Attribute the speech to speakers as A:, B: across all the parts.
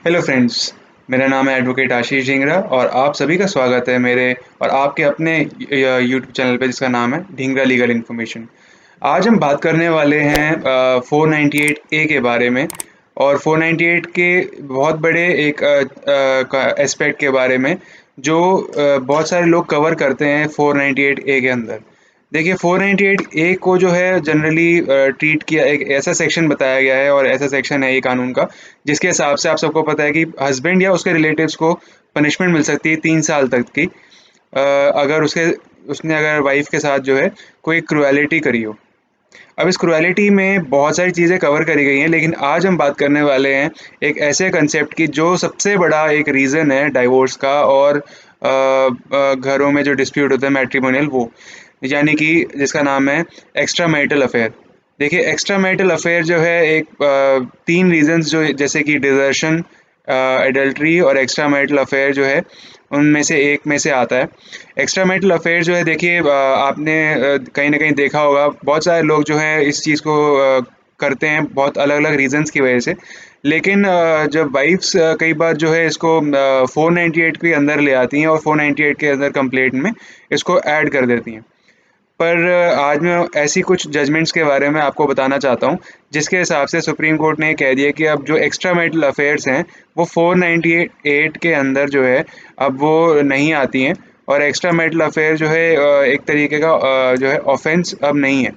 A: Hello friends, मेरा नाम है एडवोकेट आशीष ढींगरा और आप सभी का स्वागत है मेरे और आपके अपने यूट्यूब चैनल पे जिसका नाम है ढींगरा लीगल इन्फॉर्मेशन। आज हम बात करने वाले हैं 498 ए के बारे में और 498 के बहुत बड़े एक एस्पेक्ट के बारे में जो बहुत सारे लोग कवर करते हैं 498 ए के अंदर। देखिए 498 ए को जो है जनरली ट्रीट किया एक ऐसा सेक्शन बताया गया है और ऐसा सेक्शन है ये कानून का जिसके हिसाब से आप सबको पता है कि हस्बैंड या उसके रिलेटिव्स को पनिशमेंट मिल सकती है 3 साल तक की, अगर उसने अगर वाइफ के साथ जो है कोई क्रुएलिटी करी हो। अब इस क्रुएलिटी में बहुत सारी चीज़ें कवर करी गई हैं, लेकिन आज हम बात करने वाले हैं एक ऐसे कंसेप्ट की जो सबसे बड़ा एक रीज़न है डाइवोर्स का और घरों में जो डिस्प्यूट होता है मैट्रिमोनियल वो, यानी कि जिसका नाम है एक्स्ट्रा मैरिटल अफेयर। देखिए एक्स्ट्रा मैरिटल अफेयर जो है एक 3 रीज़न्स जो जैसे कि डिज़र्शन, एडल्ट्री और एक्स्ट्रा मैरिटल अफेयर जो है उनमें से एक में से आता है। एक्स्ट्रा मैरिटल अफेयर जो है देखिए आपने कहीं न कहीं देखा होगा बहुत सारे लोग जो हैं इस चीज़ को करते हैं बहुत अलग-अलग रीज़न्स की वजह से। लेकिन जब वाइफ़्स कई बार जो है इसको 498 के अंदर ले आती हैं और 498 के अंदर कंप्लेंट में इसको ऐड कर देती हैं। पर आज मैं ऐसी कुछ जजमेंट्स के बारे में आपको बताना चाहता हूँ, जिसके हिसाब से सुप्रीम कोर्ट ने ये कह दिया कि अब जो एक्स्ट्रा मैरिटल अफेयर्स हैं, वो 498 के अंदर जो है, अब वो नहीं आती हैं और एक्स्ट्रा मैरिटल अफेयर जो है एक तरीके का जो है ऑफेंस अब नहीं है।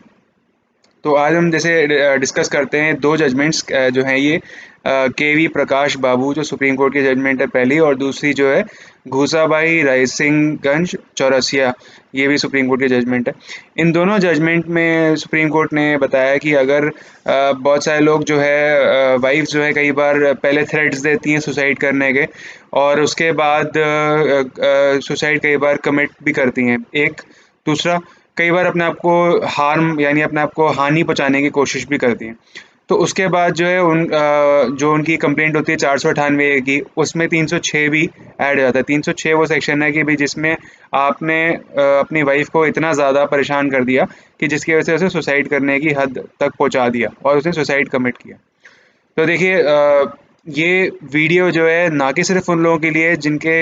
A: तो आज हम जैसे डिस्कस करते हैं 2 जजमेंट्स जो हैं ये केवी प्रकाश बाबू जो सुप्रीम कोर्ट की जजमेंट है पहली और दूसरी जो है घूसाबाई रायसिंगगंज चौरसिया, ये भी सुप्रीम कोर्ट की जजमेंट है। इन दोनों जजमेंट में सुप्रीम कोर्ट ने बताया कि अगर बहुत सारे लोग जो है वाइफ़्स जो है कई बार पहले थ्रेट्स देती हैं सुसाइड करने के और उसके बाद सुसाइड कई बार कमिट भी करती हैं। एक दूसरा कई बार अपने आप को हार्म यानी अपने आप को हानि पहुँचाने की कोशिश भी करती हैं। तो उसके बाद जो है जो उनकी कंप्लेंट होती है 498 की, उसमें 306 भी ऐड हो जाता है। 306 वो सेक्शन है कि भई जिसमें आपने अपनी वाइफ़ को इतना ज़्यादा परेशान कर दिया कि जिसकी वजह से उसे सुसाइड करने की हद तक पहुँचा दिया और उसने सुसाइड कमिट किया। तो देखिए ये वीडियो जो है ना कि सिर्फ़ उन लोगों के लिए जिनके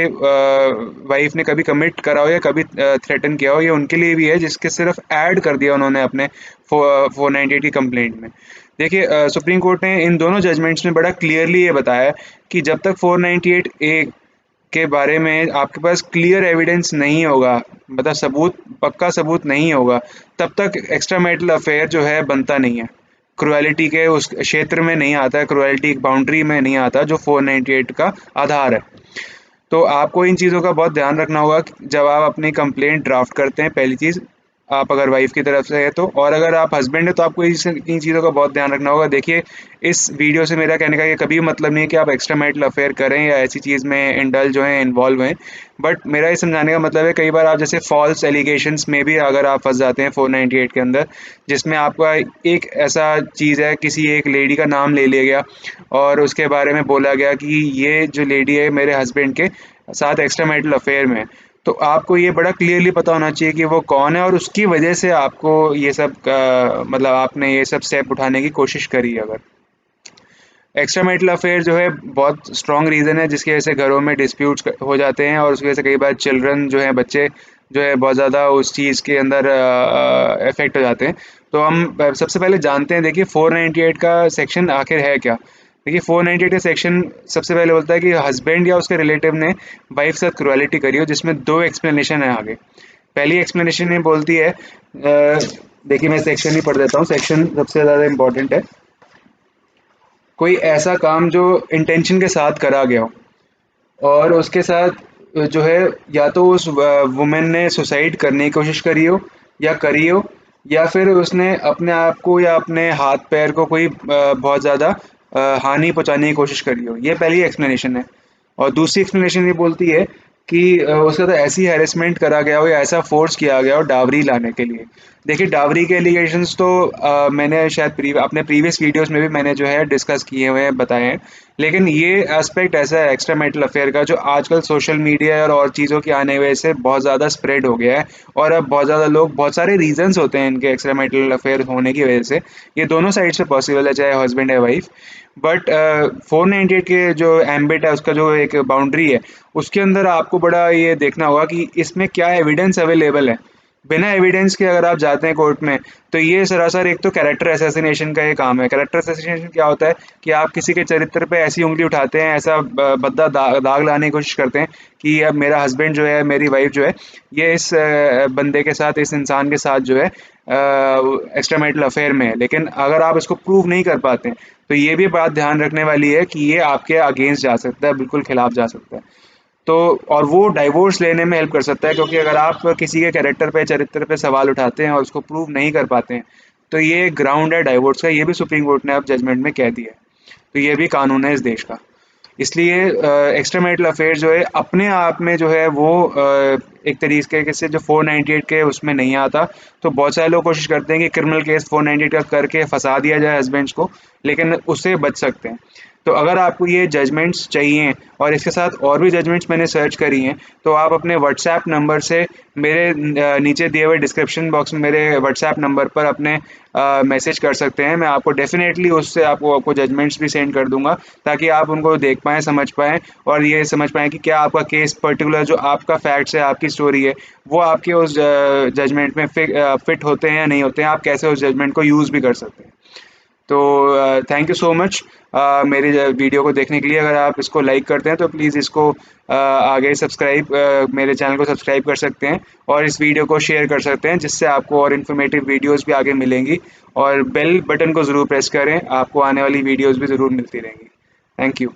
A: वाइफ़ ने कभी कमिट करा हो या कभी थ्रेटन किया हो, ये उनके लिए भी है जिसके सिर्फ़ ऐड कर दिया उन्होंने अपने 498 की कंप्लेंट में। देखिए सुप्रीम कोर्ट ने इन दोनों जजमेंट्स में बड़ा क्लियरली ये बताया कि जब तक 498 ए के बारे में आपके पास क्लियर एविडेंस नहीं होगा, मतलब सबूत पक्का सबूत नहीं होगा, तब तक एक्स्ट्रा मैरिटल अफ़ेयर जो है बनता नहीं है। क्रुएलिटी के उस क्षेत्र में नहीं आता है, क्रुएलिटी बाउंड्री में नहीं आता जो 498 का आधार है। तो आपको इन चीज़ों का बहुत ध्यान रखना होगा कि जब आप अपनी कंप्लेंट ड्राफ्ट करते हैं, पहली चीज़, आप अगर वाइफ़ की तरफ से है तो, और अगर आप हस्बैंड हैं तो आपको इन चीज़ों का बहुत ध्यान रखना होगा। देखिए, इस वीडियो से मेरा कहने का ये कभी मतलब नहीं है कि आप एक्स्ट्रा मैरिटल अफ़ेयर करें या ऐसी चीज़ में इंडल्ज हों, इन्वॉल्व हों। बट मेरा ये समझाने का मतलब है कई बार आप जैसे फ़ॉल्स एलिगेशंस में भी अगर आप फँस जाते हैं 498 के अंदर, जिसमें आपका एक ऐसा चीज़ है, किसी एक लेडी का नाम ले लिया गया और उसके बारे में बोला गया कि ये जो लेडी है मेरे हस्बैंड के साथ एक्स्ट्रा मैरिटल अफेयर में है। तो आपको ये बड़ा क्लियरली पता होना चाहिए कि वो कौन है और उसकी वजह से आपको ये सब मतलब आपने ये सब स्टेप उठाने की कोशिश करी है अगर। एक्स्ट्रा मैरिटल अफेयर जो है बहुत स्ट्रॉन्ग रीज़न है जिसकी वजह से घरों में डिस्प्यूट्स हो जाते हैं और उसकी वजह से कई बार चिल्ड्रन जो हैं, बच्चे जो है बहुत ज़्यादा उस चीज़ के अंदर इफ़ेक्ट हो जाते हैं। तो हम सबसे पहले जानते हैं, देखिए 498 का सेक्शन आखिर है क्या? देखिए 498 का सेक्शन सबसे पहले बोलता है कि हस्बैंड या उसके रिलेटिव ने वाइफ़ के साथ क्रुएलिटी करी हो, जिसमें 2 एक्सप्लेनेशन है आगे। पहली एक्सप्लेनेशन ये बोलती है देखिए मैं सेक्शन ही पढ़ देता हूँ, सेक्शन सबसे ज़्यादा इम्पोर्टेंट है। कोई ऐसा काम जो इंटेंशन के साथ करा गया हो और उसके साथ जो है या तो उस वुमेन ने सुसाइड करने की कोशिश करी हो या फिर उसने अपने आप को या अपने हाथ पैर को कोई बहुत ज़्यादा हानि पहुंचाने की कोशिश करी हो। ये पहली एक्सप्लेनेशन है। और दूसरी एक्सप्लेनेशन ये बोलती है कि उसके साथ ऐसी हैरेसमेंट करा गया हो या ऐसा फोर्स किया गया हो डावरी लाने के लिए। देखिए, डावरी के एलिगेशंस तो मैंने शायद अपने प्रीवियस वीडियोस में भी मैंने जो है डिस्कस किए हुए हैं, बताए हैं। लेकिन ये एस्पेक्ट ऐसा है एक्स्ट्रा मैरिटल अफेयर का, जो आजकल सोशल मीडिया और चीज़ों के आने की वजह से बहुत ज़्यादा स्प्रेड हो गया है, और अब बहुत ज़्यादा लोग, बहुत सारे रीज़न्स होते हैं इनके एक्स्ट्रा मैरिटल अफेयर होने की वजह से। ये दोनों साइड से पॉसिबल है, चाहे हस्बैंड या वाइफ। बट 498 के जो एम्बिट है, उसका जो एक बाउंड्री है, उसके अंदर आपको बड़ा ये देखना होगा कि इसमें क्या एविडेंस अवेलेबल है। बिना एविडेंस के अगर आप जाते हैं कोर्ट में, तो ये सरासर एक तो कैरेक्टर असैसिनेशन का ये काम है। कैरेक्टर असैसिनेशन क्या होता है कि आप किसी के चरित्र पे ऐसी उंगली उठाते हैं, ऐसा भद्दा दाग लाने की कोशिश करते हैं कि अब मेरा हस्बैंड जो है, मेरी वाइफ जो है, ये इस बंदे के साथ, इस इंसान के साथ जो है एक्स्ट्रा मैरिटल अफेयर में है। लेकिन अगर आप इसको प्रूव नहीं कर पाते, तो ये भी बात ध्यान रखने वाली है कि ये आपके अगेंस्ट जा सकता है, बिल्कुल खिलाफ जा सकता है। तो और वो डाइवोर्स लेने में हेल्प कर सकता है, क्योंकि अगर आप किसी के कैरेक्टर पे, चरित्र पे सवाल उठाते हैं और उसको प्रूव नहीं कर पाते हैं, तो ये ग्राउंड है डाइवोर्स का। ये भी सुप्रीम कोर्ट ने अब जजमेंट में कह दिया है। तो ये भी कानून है इस देश का। इसलिए एक्स्ट्रा मैरिटल अफेयर जो है अपने आप में जो है वो एक तरीके से जो 498 के उसमें नहीं आता। तो बहुत सारे लोग कोशिश करते हैं कि क्रिमिनल केस 498 का करके फंसा दिया जाए हस्बैंड्स को, लेकिन उससे बच सकते हैं। तो अगर आपको ये जजमेंट्स चाहिए, और इसके साथ और भी जजमेंट्स मैंने सर्च करी हैं, तो आप अपने व्हाट्सएप नंबर से मेरे नीचे दिए हुए डिस्क्रिप्शन बॉक्स में मेरे व्हाट्सएप नंबर पर अपने मैसेज कर सकते हैं। मैं आपको डेफिनेटली उससे आपको जजमेंट्स भी सेंड कर दूंगा, ताकि आप उनको देख पाएँ, समझ पाएँ, और ये समझ पाएँ कि क्या आपका केस पर्टिकुलर, जो आपका फैक्ट्स है, आपकी स्टोरी है, वो आपके उस जजमेंट में फिट होते हैं या नहीं होते हैं, आप कैसे उस जजमेंट को यूज़ भी कर सकते हैं। तो थैंक यू सो मच मेरी वीडियो को देखने के लिए। अगर आप इसको लाइक करते हैं तो प्लीज़ इसको आगे सब्सक्राइब, मेरे चैनल को सब्सक्राइब कर सकते हैं, और इस वीडियो को शेयर कर सकते हैं, जिससे आपको और इन्फॉर्मेटिव वीडियोस भी आगे मिलेंगी। और बेल बटन को ज़रूर प्रेस करें, आपको आने वाली वीडियोस भी ज़रूर मिलती रहेंगी। Thank you.